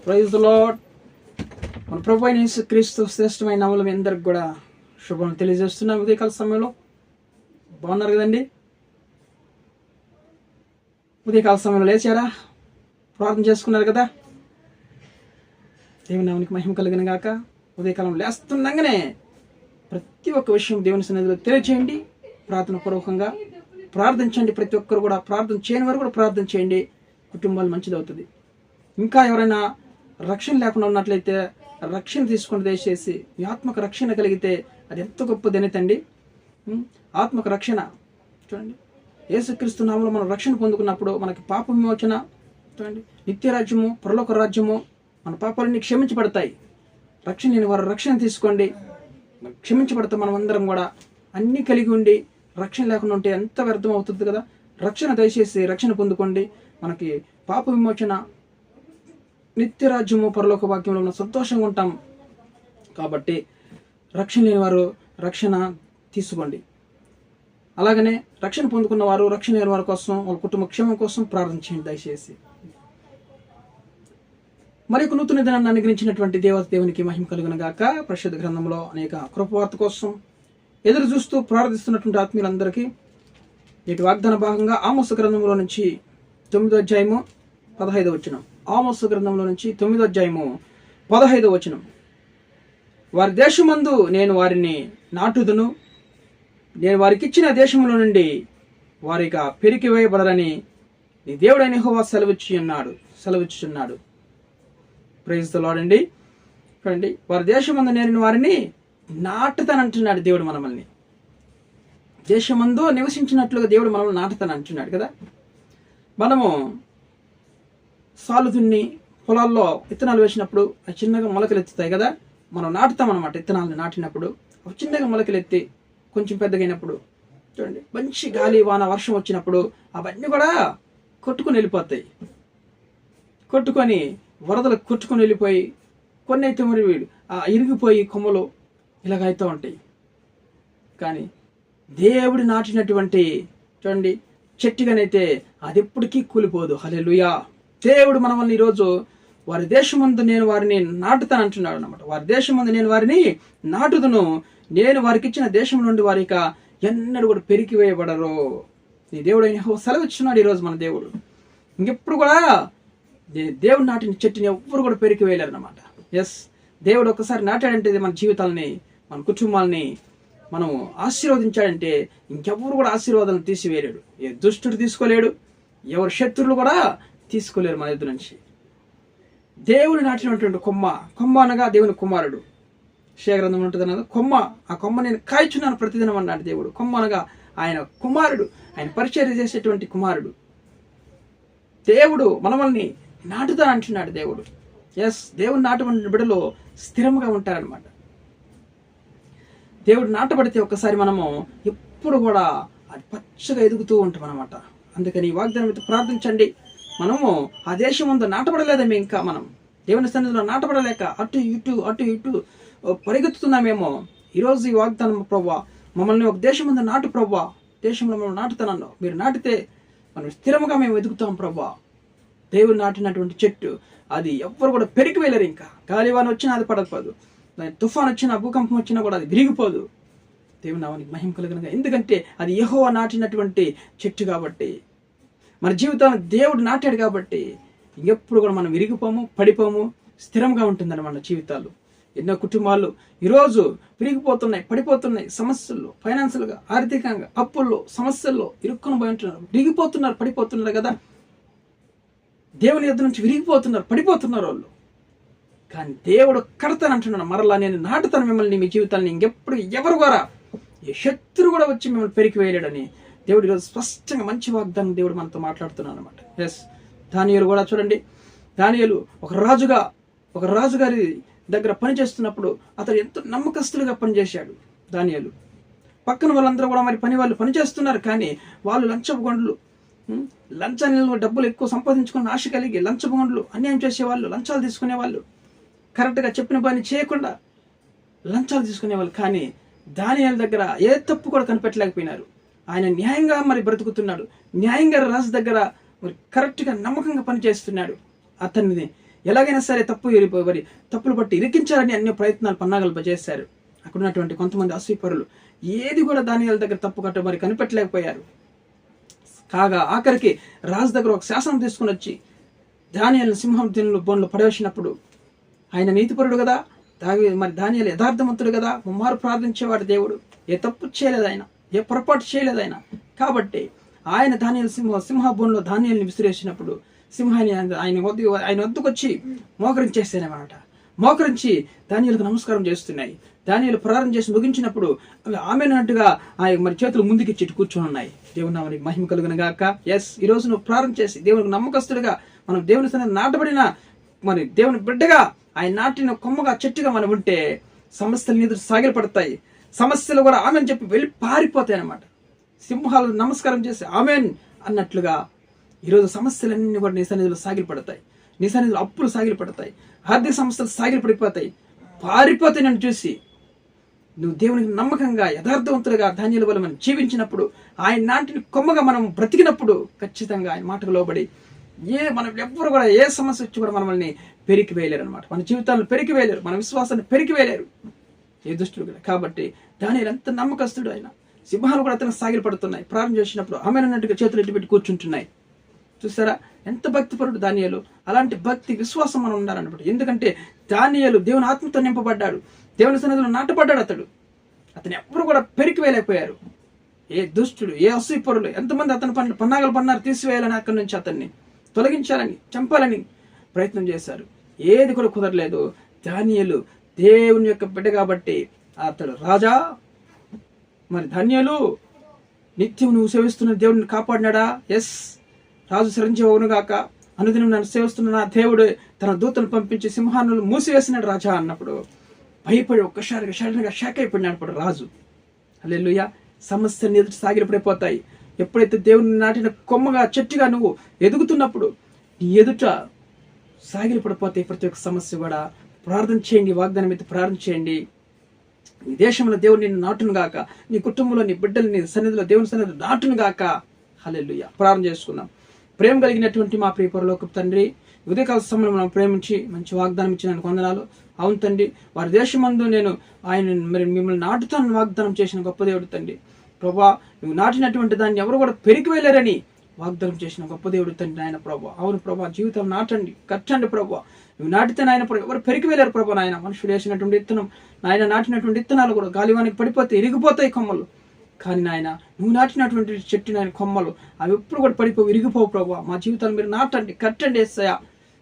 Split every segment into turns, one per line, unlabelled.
Praise the lord. మన ప్రభు అయిన యేసుక్రీస్తు శ్రేష్టమైన నామములో మీ అందరికి కూడా శుభం తెలియజేస్తున్నాం. ఉదయకాల సమయంలో బాగున్నారు కదండి? ఉదయకాల సమయంలో లేచారా? ప్రార్థన చేసుకున్నారు కదా? దేవుని నామానికి మహిమ కలిగిన గాక. ఉదయకాలం లేస్తుండగానే ప్రతి ఒక్క విషయం దేవుని సన్నిధిలో తెలియచేయండి. ప్రార్థన పూర్వకంగా ప్రార్థించండి. ప్రతి ఒక్కరు కూడా ప్రార్థన చేయని వారు కూడా ప్రార్థన చేయండి. కుటుంబాలు మంచిదవుతుంది. ఇంకా ఎవరైనా రక్షణ లేకుండా ఉన్నట్లయితే రక్షణ తీసుకుని దయచేసి మీ ఆత్మకు రక్షణ కలిగితే అది ఎంత గొప్పది అనేతండి. ఆత్మకు రక్షణ చూడండి, యేసుక్రీస్తు నామములో మనం రక్షణ పొందుకున్నప్పుడు మనకి పాప విమోచన చూడండి, నిత్యరాజ్యము, పరలోక రాజ్యము, మన పాపాలన్నీ క్షమించబడతాయి. రక్షణ లేని వారు రక్షణ తీసుకోండి, క్షమించబడతాం. మనం అందరం కూడా అన్నీ కలిగి ఉండి రక్షణ లేకుండా ఉంటే ఎంత వ్యర్థం అవుతుంది కదా. రక్షణ దయచేసి రక్షణ పొందుకోండి. మనకి పాప విమోచన, నిత్యరాజ్యము, పరలోక వాక్యంలో మనం సంతోషంగా ఉంటాం. కాబట్టి రక్షణ లేని వారు రక్షణ తీసుకోండి. అలాగనే రక్షణ పొందుకున్న వారు రక్షణ లేని వారి కోసం, వాళ్ళ కుటుంబ క్షేమం కోసం ప్రార్థన చేయండి దయచేసి. మరి ఒక నూతన దినాన్ని అనుగ్రహించినటువంటి దేవునికి మహిమ కలుగును గాక. పరిశుద్ధ గ్రంథంలో అనేక కృపవార్త కోసం ఎదురు చూస్తూ ప్రార్థిస్తున్నటువంటి ఆత్మీయులందరికీ నేటి వాగ్దాన భాగంగా ఆమోసు గ్రంథంలో నుంచి 9వ అధ్యాయము 15వ వచనం. ఆమోసు గ్రంథంలో నుంచి 9వ అధ్యాయము 15వ వచనం. వారి దేశమందు నేను వారిని నాటుదును, నేను వారికి ఇచ్చిన దేశంలో నుండి వారిగా పెరికివేయబడరని నీ దేవుడైన యెహోవా సెలవిచ్చుచున్నాడు. ప్రైజ్ ది లార్డ్ అండి. చూడండి, వారి దేశమందు నేను వారిని నాటుతానంటున్నాడు దేవుడు. మనల్ని దేశమందు నివసించినట్లుగా దేవుడు మనల్ని నాటుతానంటున్నాడు కదా. మనము సాలు దున్ని పొలాల్లో విత్తనాలు వేసినప్పుడు అవి చిన్నగా మొలకలు ఎత్తుతాయి కదా. మనం నాటుతాం అనమాట. విత్తనాలను నాటినప్పుడు అవి చిన్నగా మొలకలు ఎత్తి కొంచెం పెద్దగైనప్పుడు చూడండి, మంచి గాలి వాన వర్షం వచ్చినప్పుడు అవన్నీ కూడా కొట్టుకొని వెళ్ళిపోతాయి. కొట్టుకొని వరదలకు కొట్టుకొని వెళ్ళిపోయి కొన్ని అయితే మరి ఇరిగిపోయి కొమ్మలు ఇలాగ అవుతూ ఉంటాయి. కానీ దేవుడు నాటినటువంటి చూడండి చెట్టుగానైతే అది ఎప్పటికీ కూలిపోదు. హల్లెలూయా. దేవుడు మనల్ని ఈరోజు వారి దేశమందు నేను వారిని నాటుతాను అంటున్నాడు అనమాట. వారి దేశమందు నేను వారిని నాటుదును, నేను వారికి ఇచ్చిన దేశం నుండి వారిక ఎన్నడూ కూడా పెరికివేయబడరు. నీ దేవుడు ఆయన సెలవిచ్చున్నాడు ఈరోజు మన దేవుడు. ఇంకెప్పుడు కూడా దేవుడు నాటిన చెట్టుని ఎవ్వరు కూడా పెరికివేయలేరు అనమాట. ఎస్, దేవుడు ఒక్కసారి నాటాడంటే మన జీవితాలని, మన కుటుంబాలని మనం ఆశీర్వదించాడంటే ఇంకెవ్వరు కూడా ఆశీర్వాదాలను తీసివేయలేడు. ఏ దుష్టుడు తీసుకోలేడు, ఎవరు శత్రువులు కూడా తీసుకోలేరు మన ఎదురు నుంచి. దేవుడు నాటినటువంటి కొమ్మ అనగా దేవుని కుమారుడు. గ్రంథం ఉంటుంది అనగా కొమ్మ, ఆ కొమ్మ నేను కాయచున్నాను ప్రతిదినం అన్నాడు దేవుడు. కొమ్మ అనగా ఆయన కుమారుడు, ఆయన పరిచర్య చేసేటువంటి కుమారుడు. దేవుడు మనల్ని నాటుతానంటున్నాడు దేవుడు. ఎస్, దేవుడు నాటబడిన బిడ్డలో స్థిరంగా ఉంటారనమాట. దేవుడు నాటబడితే ఒక్కసారి మనము ఎప్పుడు కూడా అది పచ్చగా ఎదుగుతూ ఉంటాం అనమాట. అందుకని ఈ వాగ్దానం అయితే ప్రార్థించండి. మనము ఆ దేశం ముందు నాటబడలేదేమో, ఇంకా మనం దేవుని సన్నిధిలో నాటబడలేక అటు ఇటు పరిగెత్తుతున్నామేమో. ఈరోజు ఈ వాగ్దానం, ప్రభువా మమ్మల్ని ఒక దేశం ముందు నాటు ప్రభువా, దేశంలో మనం నాటుతానన్నావు. మీరు నాటితే మనం స్థిరంగా మేము ఎదుగుతాం ప్రభువా. దేవుడు నాటినటువంటి చెట్టు అది ఎవ్వరు కూడా పెరిగి వెళ్ళరు. ఇంకా గాలివాన వచ్చినా అది పడకపోదు, తుఫాన్ వచ్చినా భూకంపం వచ్చినా కూడా అది విరిగిపోదు. దేవుని నామానికి మహిమ కలుగునుగా. ఎందుకంటే అది యెహోవా నాటినటువంటి చెట్టు కాబట్టి, మన జీవితాన్ని దేవుడు నాటాడు కాబట్టి ఎప్పుడు కూడా మనం విరిగిపోము, పడిపోము, స్థిరంగా ఉంటుందన్నమాట మన జీవితాలు. ఎన్నో కుటుంబాలు ఈరోజు విరిగిపోతున్నాయి, పడిపోతున్నాయి. సమస్యల్లో, ఫైనాన్షియల్గా, ఆర్థికంగా, అప్పుల్లో, సమస్యల్లో ఇరుక్కుని పోయి ఉంటున్నారు, విరిగిపోతున్నారు, పడిపోతున్నారు కదా. దేవుని యొద్ద నుంచి విరిగిపోతున్నారు, పడిపోతున్నారు వాళ్ళు. కానీ దేవుడు కడతానంటున్నాడు, మరలా నేను నాటుతాను మిమ్మల్ని, మీ జీవితాన్ని. ఇంకెప్పుడు ఎవరు కూడా ఏ శత్రువు కూడా వచ్చి మిమ్మల్ని పెరికి వేయలేడని దేవుడు ఈరోజు స్పష్టంగా మంచి వాగ్దానం దేవుడు మనతో మాట్లాడుతున్నాడు అనమాట. ఎస్, దానియేలు కూడా చూడండి. దానియేలు ఒక రాజుగారి దగ్గర పనిచేస్తున్నప్పుడు అతడు ఎంతో నమ్మకస్తులుగా పనిచేశాడు. దానియేలు పక్కన వాళ్ళందరూ కూడా మరి వాళ్ళు పనిచేస్తున్నారు, కానీ వాళ్ళు లంచపు గొండ్లు, లంచాన్ని డబ్బులు ఎక్కువ సంపాదించుకుని ఆశ కలిగి లంచపు గొండ్లు, అన్యాయం చేసేవాళ్ళు, లంచాలు తీసుకునేవాళ్ళు, కరెక్ట్గా చెప్పిన పని చేయకుండా లంచాలు తీసుకునేవాళ్ళు. కానీ దానియేలు దగ్గర ఏ తప్పు కూడా కనిపెట్టలేకపోయినారు. ఆయన న్యాయంగా మరి బ్రతుకుతున్నాడు, న్యాయంగా రాజు దగ్గర మరి కరెక్ట్గా నమ్మకంగా పనిచేస్తున్నాడు. అతన్ని ఎలాగైనా సరే తప్పులు బట్టి ఇరికించాలని అన్ని ప్రయత్నాలు పన్నాగలు చేశారు. అక్కడ ఉన్నటువంటి కొంతమంది అసూయపరులు ఏది కూడా దానియేలు దగ్గర తప్పు కట్ట మరి కనిపెట్టలేకపోయారు. కాగా ఆఖరికి రాజు దగ్గర ఒక శాసనం తీసుకుని వచ్చి దానియేలును సింహం బోన్లో పడవేసినప్పుడు, ఆయన నీతిపరుడు కదా, మరి దానియేలు యథార్థవంతుడు కదా, ముమ్మారు ప్రార్థించేవాడు దేవుడు, ఏ తప్పు చేయలేదు ఆయన, ఏ పొరపాటు చేయలేదు ఆయన. కాబట్టి ఆయన దానియేలు సింహ బోన్లో దానియేలుని విసిరేసినప్పుడు సింహాన్ని ఆయన వద్దకు వచ్చి మోకరించేస్తానమాట. మోకరించి దానియేలుకు నమస్కారం చేస్తున్నాయి. దానియేలు ప్రార్థన చేసి ముగించినప్పుడు అవి ఆమెనట్టుగా మరి చేతులు ముందుకిచ్చి కూర్చొని ఉన్నాయి. దేవుని నామానికి మహిమ కలుగును గాక. ఈ రోజు నువ్వు ప్రార్థన చేసి దేవునికి నమ్మకస్తుడిగా, మనం దేవుని సన్నిధిలో నాటబడిన మరి దేవుని బిడ్డగా, ఆయన నాటిన కొమ్మగా చెట్టుగా మనం ఉంటే సమస్యలు ఎదురు సాగిలపడతాయి. సమస్యలు కూడా ఆమెను చెప్పి వెళ్ళి పారిపోతాయి అన్నమాట. సింహాలు నమస్కారం చేసి ఆమెన్ అన్నట్లుగా ఈరోజు సమస్యలన్నీ కూడా నీ సన్నిధిలో సాగిలపడతాయి. నీ సన్నిధిలో అప్పులు సాగిలపడతాయి, ఆర్థిక సమస్యలు సాగిలపడిపోతాయి, పారిపోతాయి. నన్ను చూసి నువ్వు దేవునికి నమ్మకంగా యథార్థవంతులుగా దానియేలు వల్ల మనం జీవించినప్పుడు, ఆయన నాటిని కొమ్మగా మనం బ్రతికినప్పుడు ఖచ్చితంగా ఆయన మాటకు లోబడి మనం ఎవ్వరు కూడా ఏ సమస్య వచ్చి కూడా మనల్ని పెరికి వేయలేరు అనమాట. మన జీవితాలను పెరికి వేయలేరు, మన విశ్వాసాన్ని పెరికి వేయలేరు ఏ దుష్టులు కూడా. కాబట్టి దానియేలు ఎంత నమ్మకస్తుడు. ఆయన సింహాలు కూడా అతను సాగిలపడుతున్నాయి. ప్రార్థన చేసినప్పుడు ఆమెనన్నట్టుగా చేతులు ఎట్టి పెట్టి కూర్చుంటున్నాయి. చూసారా ఎంత భక్తిపరుడు దానియేలు. అలాంటి భక్తి విశ్వాసం మనం ఉండాలన్నమాట. ఎందుకంటే దానియేలు దేవుని ఆత్మతో నింపబడ్డాడు, దేవుని సన్నిధిలో నాటపడ్డాడు. అతను ఎవ్వరు కూడా పెరికి వేయలేకపోయారు. ఏ దుష్టుడు, ఏ అసూయపరులు ఎంతమంది అతని పన్నాగలు పన్నారు, తీసివేయాలని, అక్కడి నుంచి అతన్ని తొలగించాలని, చంపాలని ప్రయత్నం చేశారు. ఏది కూడా కుదరలేదు. దానియేలు దేవుని యొక్క బిడ్డ కాబట్టి అతడు రాజా, మరి దానియేలు నిత్యం నువ్వు సేవిస్తున్న దేవుడిని కాపాడినాడా? రాజు చిరంజీవి గాక, అనుదినం నన్ను సేవిస్తున్న నా దేవుడు తన దూతను పంపించి సింహాలను మూసివేసినాడు రాజా అన్నప్పుడు భయపడి ఒక్కసారిగా సడన్గా షాక్ అయిపోయినాడు రాజు. హల్లెలూయా. సమస్యలు ఎదుటి సాగిలపడిపోతాయి. ఎప్పుడైతే దేవుని నాటిన కొమ్మగా చెట్టుగా నువ్వు ఎదుగుతున్నప్పుడు నీ ఎదుట సాగిలపడిపోతాయి ప్రతి ఒక్క సమస్య కూడా. ప్రార్థన చేయండి, వాగ్దానం మీద ప్రార్థన చేయండి. నీ దేశంలో దేవుడు నిన్ను నాటును గాక, నీ కుటుంబంలో నీ బిడ్డలు నీ సన్నిధిలో దేవుని సన్నిధిలో నాటును గాక. హల్లెలూయా. ప్రార్థన చేసుకుందాం. ప్రేమ కలిగినటువంటి మా ప్రియ పరలోకపు తండ్రి, ఉదయకాల సమయంలో మనం ప్రేమించి మంచి వాగ్దానం ఇచ్చిన వందనాలు. అవును తండ్రి, వారి దేశమందు నేను మరి మిమ్మల్ని నాటుతాను వాగ్దానం చేసిన గొప్ప దేవుడు తండ్రి. ప్రభా, నువ్వు నాటినటువంటి దాన్ని ఎవరు కూడా పెరికి వెళ్ళారని వాగ్దానం చేసిన గొప్ప దేవుడు తండ్రి నాయన ప్రభా. అవును ప్రభా, జీవితం నాటండి, కట్టండి ప్రభా. నువ్వు నాటితే నాయన ఎవరు పెరికి వెళ్ళారు ప్రభా. నాయన మనుషులు వేసినటువంటి విత్తనం, నాయన నాటినటువంటి విత్తనాలు కూడా గాలివానికి పడిపోతే ఇరిగిపోతాయి కొమ్మలు. కానీ నాయన నువ్వు నాటినటువంటి చెట్టు నాయన కొమ్మలు అవి ఎప్పుడు కూడా పడిపోయి విరిగిపోవు ప్రభా. మా జీవితాలు మీరు నాటండి, కట్టండి యేసయ్యా.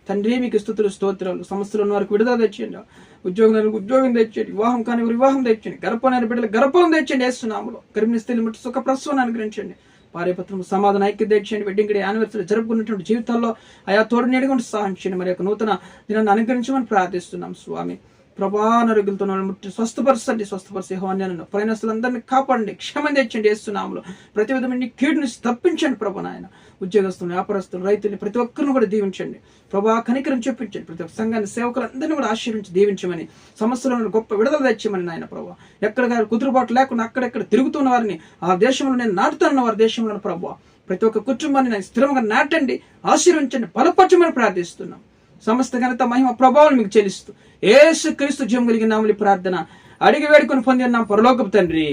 తండ్రి మీకు స్తుతులు స్తోత్రాలు. సమస్యలు ఉన్న వారికి విడుదల తెచ్చండి, ఉద్యోగం తెచ్చండి, వివాహం కాని వివాహం తెచ్చండి, గర్భం బిడ్డలు గర్భం తెచ్చండి యేసునామములో. గర్భిణీ స్త్రీలు ముట్టి సుఖ ప్రసవాన్ని అనుగ్రహించండి. భార్యాభర్తలు సమాధాన ఐక్యత తెచ్చండి. వెడ్డింగ్ డే యానివర్సరీ జరుపుకున్నటువంటి జీవితాల్లో ఆయా తోడు నీడకుండా సహాయం చేయండి. మరి యొక్క నూతన దినాన్ని అనుగ్రహించమని ప్రార్థిస్తున్నాం స్వామి. ప్రభానరోగ్యులతో ముట్టి స్వస్థపరచండి యెహోవాను ప్రయాణస్తులందరినీ కాపాడండి, క్షేమం తెచ్చండి యేసునామములో. ప్రతి విధమైన కీడుని తప్పించండి ప్రభు. నాయన ఉద్యోగస్తులు, వ్యాపారస్తులు, రైతుల్ని ప్రతి ఒక్కరిని కూడా దీవించండి ప్రభా. కనికరం చూపించండి. ప్రతి ఒక్క సంఘాన్ని, సేవకులందరినీ కూడా ఆశీర్వించి దీవించమని, సమస్యలను గొప్ప విడుదల తెచ్చమని నాయన ప్రభా. ఎక్కడ కుదురుబాటు లేకుండా అక్కడెక్కడ తిరుగుతున్న వారిని ఆ దేశంలో నేను నాటుతున్న వారి దేశంలో ప్రభు ప్రతి ఒక్క కుటుంబాన్ని నేను స్థిరంగా నాటండి, ఆశీర్వించండి, బలపరచమని ప్రార్థిస్తున్నాం. సమస్త ఘనత మహిమ ప్రభావం మీకు చెల్లిస్తూ యేసుక్రీస్తు జీవం కలిగిన నామములో ప్రార్థన అడిగి వేడుకొని పొంది ఉన్నాం పరలోకపు తండ్రి.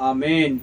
ఆమేన్.